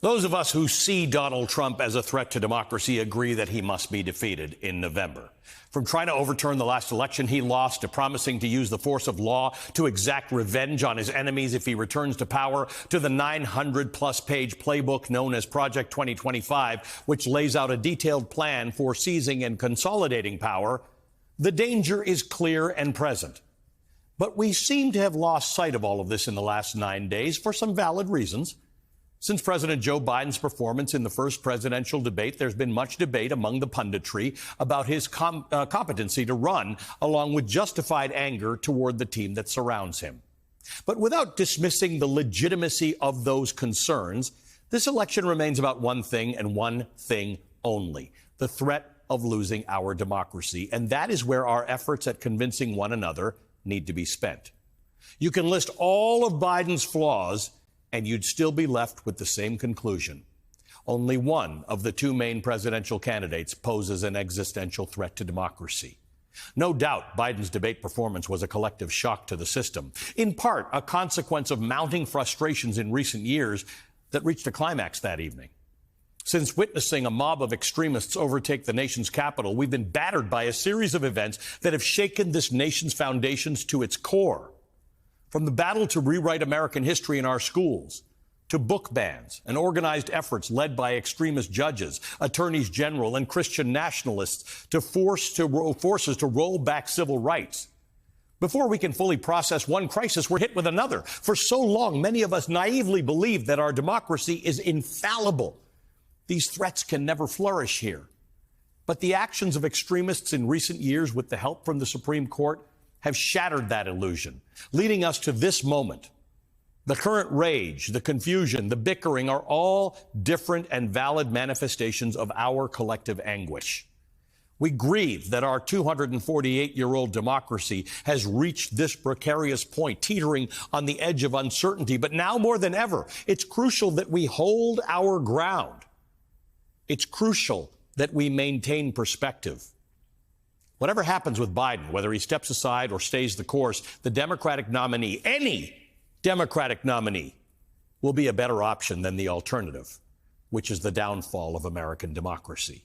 Those of us who see Donald Trump as a threat to democracy agree that he must be defeated in November. From trying to overturn the last election he lost to promising to use the force of law to exact revenge on his enemies if he returns to power, to the 900-plus page playbook known as Project 2025, which lays out a detailed plan for seizing and consolidating power, the danger is clear and present. But we seem to have lost sight of all of this in the last 9 days for some valid reasons. Since President Joe Biden's performance in the first presidential debate, there's been much debate among the punditry about his competency to run, along with justified anger toward the team that surrounds him. But without dismissing the legitimacy of those concerns, this election remains about one thing and one thing only: the threat of losing our democracy. And that is where our efforts at convincing one another need to be spent. You can list all of Biden's flaws, and you'd still be left with the same conclusion. Only one of the two main presidential candidates poses an existential threat to democracy. No doubt Biden's debate performance was a collective shock to the system, in part a consequence of mounting frustrations in recent years that reached a climax that evening. Since witnessing a mob of extremists overtake the nation's capital, we've been battered by a series of events that have shaken this nation's foundations to its core. From the battle to rewrite American history in our schools, to book bans and organized efforts led by extremist judges, attorneys general, and Christian nationalists to forces to roll back civil rights. Before we can fully process one crisis, we're hit with another. For so long, many of us naively believed that our democracy is infallible. These threats can never flourish here. But the actions of extremists in recent years, with the help from the Supreme Court, have shattered that illusion, leading us to this moment. The current rage, the confusion, the bickering are all different and valid manifestations of our collective anguish. We grieve that our 248-year-old democracy has reached this precarious point, teetering on the edge of uncertainty. But now more than ever, it's crucial that we hold our ground. It's crucial that we maintain perspective. Whatever happens with Biden, whether he steps aside or stays the course, the Democratic nominee, any Democratic nominee, will be a better option than the alternative, which is the downfall of American democracy.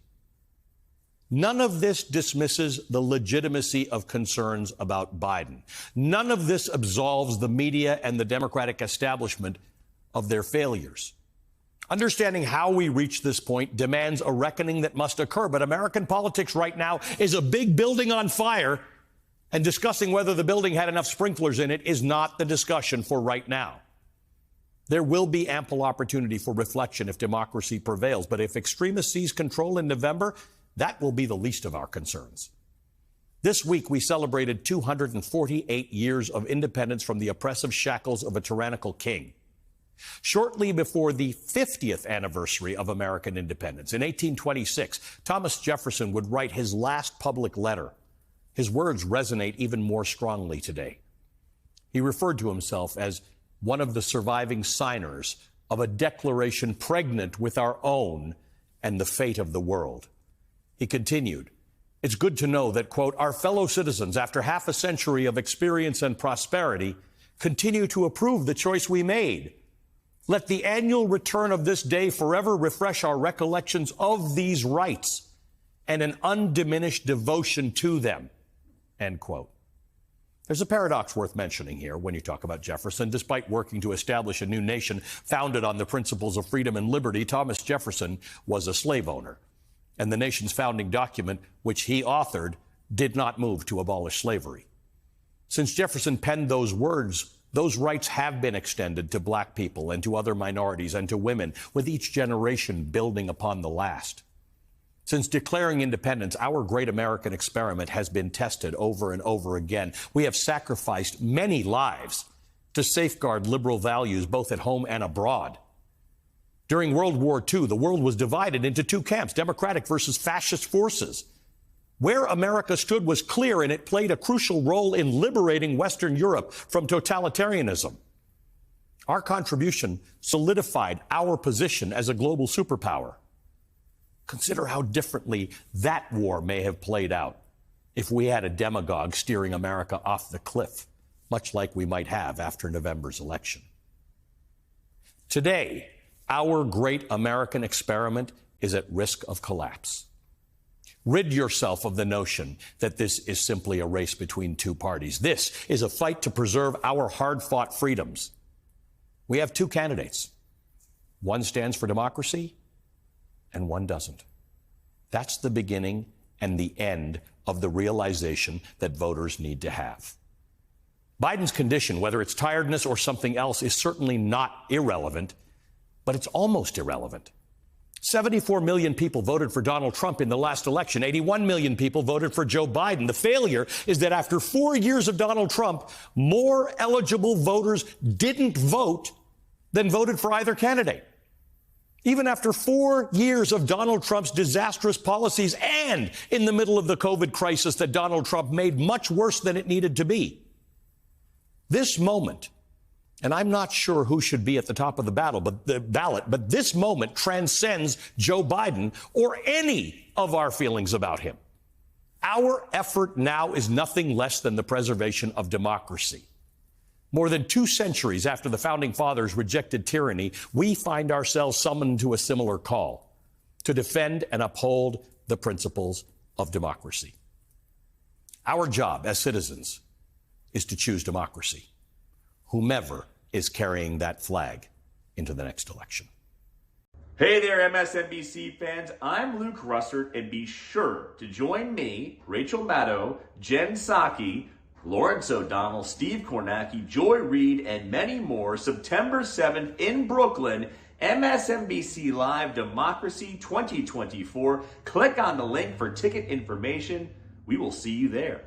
None of this dismisses the legitimacy of concerns about Biden. None of this absolves the media and the Democratic establishment of their failures. Understanding how we reach this point demands a reckoning that must occur. But American politics right now is a big building on fire, and discussing whether the building had enough sprinklers in it is not the discussion for right now. There will be ample opportunity for reflection if democracy prevails. But if extremists seize control in November, that will be the least of our concerns. This week, we celebrated 248 years of independence from the oppressive shackles of a tyrannical king. Shortly before the 50th anniversary of American independence, in 1826, Thomas Jefferson would write his last public letter. His words resonate even more strongly today. He referred to himself as one of the surviving signers of a declaration pregnant with our own and the fate of the world. He continued, "It's good to know that, quote, our fellow citizens, after half a century of experience and prosperity, continue to approve the choice we made. Let the annual return of this day forever refresh our recollections of these rights and an undiminished devotion to them," end quote. There's a paradox worth mentioning here when you talk about Jefferson. Despite working to establish a new nation founded on the principles of freedom and liberty, Thomas Jefferson was a slave owner. And the nation's founding document, which he authored, did not move to abolish slavery. Since Jefferson penned those words, those rights have been extended to black people and to other minorities and to women, with each generation building upon the last. Since declaring independence, our great American experiment has been tested over and over again. We have sacrificed many lives to safeguard liberal values both at home and abroad. During World War II, the world was divided into two camps, democratic versus fascist forces. Where America stood was clear, and it played a crucial role in liberating Western Europe from totalitarianism. Our contribution solidified our position as a global superpower. Consider how differently that war may have played out if we had a demagogue steering America off the cliff, much like we might have after November's election. Today, Our great American experiment is at risk of collapse. Rid yourself of the notion that this is simply a race between two parties. This is a fight to preserve our hard-fought freedoms. We have two candidates. One stands for democracy, and one doesn't. That's the beginning and the end of the realization that voters need to have. Biden's condition, whether it's tiredness or something else, is certainly not irrelevant, but it's almost irrelevant. 74 million people voted for Donald Trump in the last election. 81 million people voted for Joe Biden. The failure is that after 4 years of Donald Trump, more eligible voters didn't vote than voted for either candidate. Even after 4 years of Donald Trump's disastrous policies and in the middle of the COVID crisis that Donald Trump made much worse than it needed to be. This moment, and I'm not sure who should be at the top of the ballot, but this moment transcends Joe Biden or any of our feelings about him. Our effort now is nothing less than the preservation of democracy. More than 2 centuries after the Founding Fathers rejected tyranny, we find ourselves summoned to a similar call to defend and uphold the principles of democracy. Our job as citizens is to choose democracy, whomever is carrying that flag into the next election. Hey there, MSNBC fans. I'm Luke Russert, and be sure to join me, Rachel Maddow, Jen Psaki, Lawrence O'Donnell, Steve Kornacki, Joy Reid, and many more September 7th in Brooklyn, MSNBC Live Democracy 2024. Click on the link for ticket information. We will see you there.